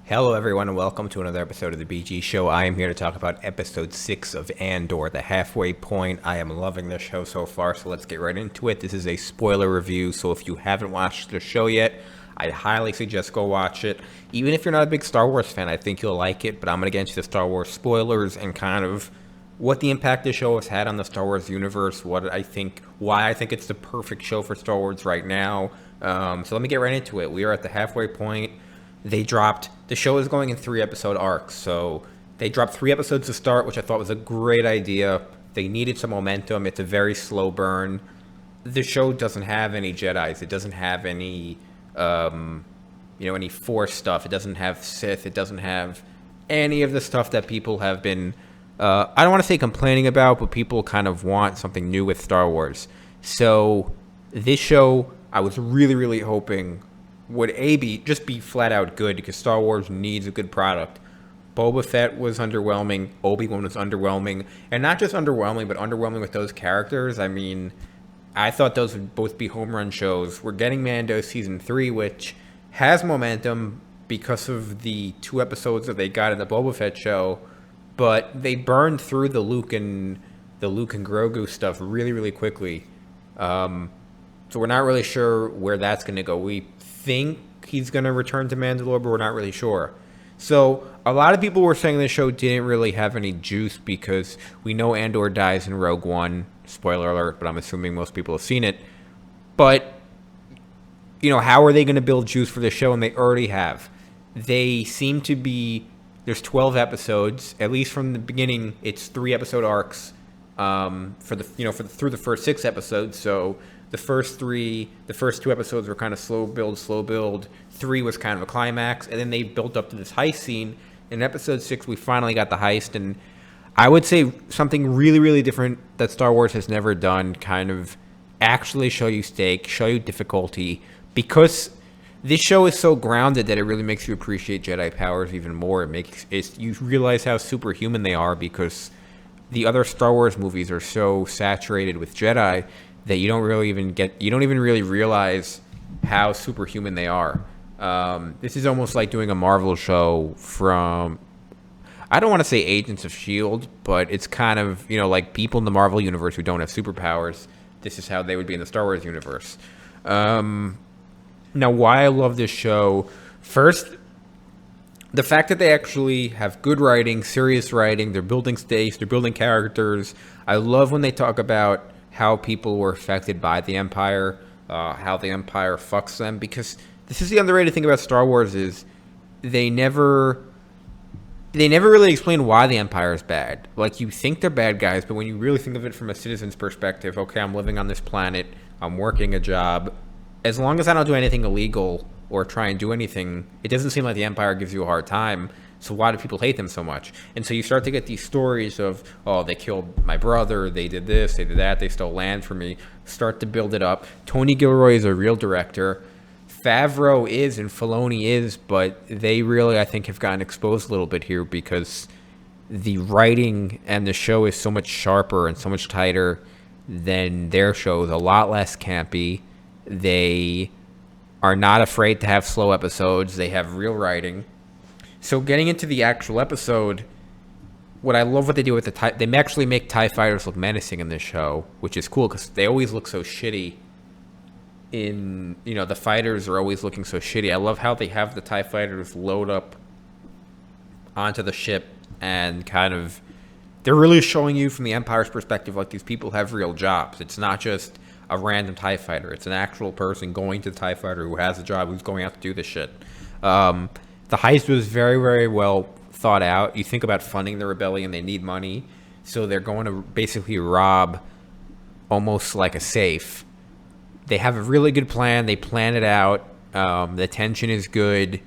Hello, everyone, and welcome to another episode of the BG Show. I am here to talk about episode 6 of ANDOR, the halfway point. I am loving this show so far, so let's get right into it. This is a spoiler review, so if you haven't watched the show yet, I highly suggest go watch it. Even if you're not a big Star Wars fan, I think you'll like it, but I'm going to get into the Star Wars spoilers and kind of what the impact the show has had on the Star Wars universe, why I think it's the perfect show for Star Wars right now. So let me get right into it. We are at the halfway point. The show is going in 3-episode arcs, so they dropped 3 episodes to start, which I thought was a great idea. They needed some momentum. It's a very slow burn. The show doesn't have any Jedis. It doesn't have any, any Force stuff. It doesn't have Sith. It doesn't have any of the stuff that people have been, I don't want to say complaining about, but people kind of want something new with Star Wars. So this show, I was really, really hoping would just be flat out good, because Star Wars needs a good product. Boba Fett was underwhelming. Obi-Wan was underwhelming. And not just underwhelming, but underwhelming with those characters. I mean, I thought those would both be home run shows. We're getting Mando Season 3, which has momentum because of the 2 episodes that they got in the Boba Fett show. But they burned through the Luke and Grogu stuff really, really quickly. So we're not really sure where that's going to go. We think he's going to return to Mandalore, but we're not really sure. So a lot of people were saying the show didn't really have any juice because we know Andor dies in Rogue One. Spoiler alert, but I'm assuming most people have seen it. But, how are they going to build juice for the show? And they already have. They seem to be... There's 12 episodes. At least from the beginning, it's 3-episode arcs through the first 6 episodes. So the first 2 episodes were kind of slow build. 3 was kind of a climax, and then they built up to this heist scene. In episode 6, we finally got the heist, and I would say something really, really different that Star Wars has never done, kind of actually show you stakes, show you difficulty, because this show is so grounded that it really makes you appreciate Jedi powers even more. You realize how superhuman they are, because the other Star Wars movies are so saturated with Jedi that you don't even really realize how superhuman they are. This is almost like doing a Marvel show from, I don't want to say Agents of S.H.I.E.L.D., but it's kind of, like people in the Marvel universe who don't have superpowers. This is how they would be in the Star Wars universe. Now, why I love this show, first, the fact that they actually have good writing, serious writing, they're building stakes, they're building characters. I love when they talk about how people were affected by the Empire, how the Empire fucks them, because this is the underrated thing about Star Wars is they never really explain why the Empire is bad. Like, you think they're bad guys, but when you really think of it from a citizen's perspective, okay, I'm living on this planet, I'm working a job, as long as I don't do anything illegal or try and do anything, it doesn't seem like the Empire gives you a hard time. So why do people hate them so much? And so you start to get these stories of, oh, they killed my brother, they did this, they did that, they stole land from me. Start to build it up. Tony Gilroy is a real director. Favreau is and Filoni is, but they really, I think, have gotten exposed a little bit here because the writing and the show is so much sharper and so much tighter than their shows, a lot less campy. They are not afraid to have slow episodes. They have real writing. So getting into the actual episode, what I love what they do with they actually make TIE fighters look menacing in this show, which is cool because they always look so shitty. The fighters are always looking so shitty. I love how they have the TIE fighters load up onto the ship and kind of, they're really showing you from the Empire's perspective, like, these people have real jobs. It's not just a random TIE fighter. It's an actual person going to the TIE fighter who has a job, who's going out to do this shit. The heist was very, very well thought out. You think about funding the rebellion, they need money. So they're going to basically rob almost like a safe. They have a really good plan. They plan it out. The tension is good.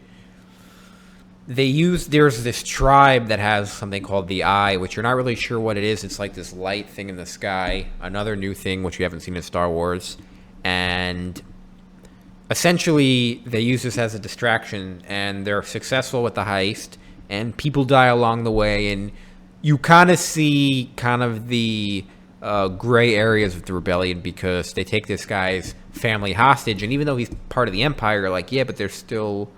There's this tribe that has something called the Eye, which you're not really sure what it is. It's like this light thing in the sky. Another new thing, which you haven't seen in Star Wars. And essentially, they use this as a distraction, and they're successful with the heist, and people die along the way, and you kind of see the gray areas of the rebellion because they take this guy's family hostage, and even though he's part of the Empire, like, yeah, but they're still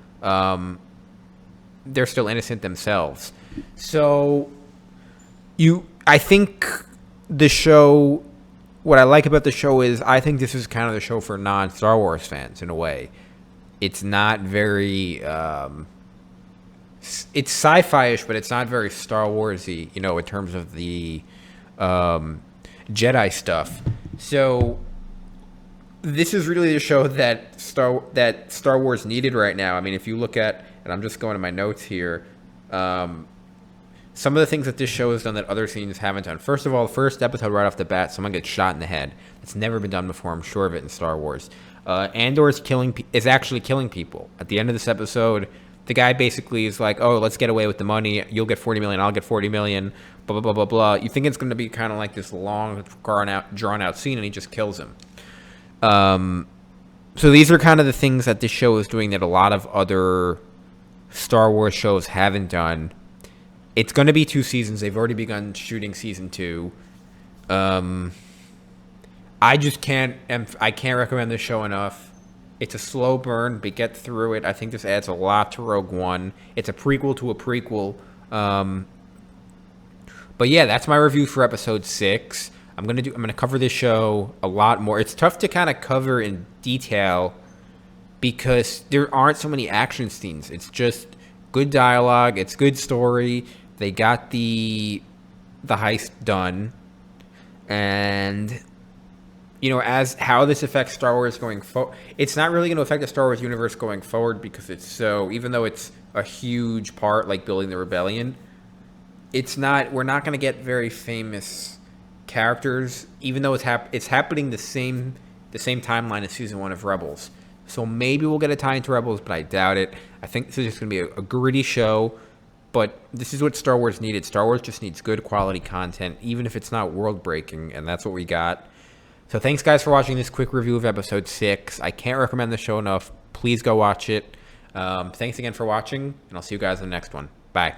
they're still innocent themselves. So I think the show, what I like about the show is I think this is kind of the show for non-Star Wars fans in a way. It's not very, it's sci-fi-ish, but it's not very Star Wars-y, in terms of the Jedi stuff. So this is really the show that Star Wars needed right now. I mean, if you look at, and I'm just going to my notes here, some of the things that this show has done that other scenes haven't done. First of all, the first episode right off the bat, someone gets shot in the head. It's never been done before. I'm sure of it in Star Wars. Andor is actually killing people. At the end of this episode, the guy basically is like, "Oh, let's get away with the money. You'll get 40 million. I'll get 40 million. Blah blah blah blah blah." You think it's going to be kind of like this long, drawn out scene, and he just kills him. So these are kind of the things that this show is doing that a lot of other Star Wars shows haven't done. It's going to be 2 seasons. They've already begun shooting season 2. I can't recommend this show enough. It's a slow burn, but get through it. I think this adds a lot to Rogue One. It's a prequel to a prequel. But yeah, that's my review for episode 6. I'm gonna cover this show a lot more. It's tough to kind of cover in detail because there aren't so many action scenes. It's just good dialogue. It's good story. They got the heist done, and as how this affects Star Wars going forward, it's not really going to affect the Star Wars universe going forward because even though it's a huge part, like building the rebellion, we're not going to get very famous characters, even though it's happening the same timeline as season 1 of Rebels. So maybe we'll get a tie into Rebels, but I doubt it. I think this is just going to be a gritty show, but this is what Star Wars needed. Star Wars just needs good quality content, even if it's not world-breaking, and that's what we got. So thanks, guys, for watching this quick review of episode 6. I can't recommend the show enough. Please go watch it. Thanks again for watching, and I'll see you guys in the next one. Bye.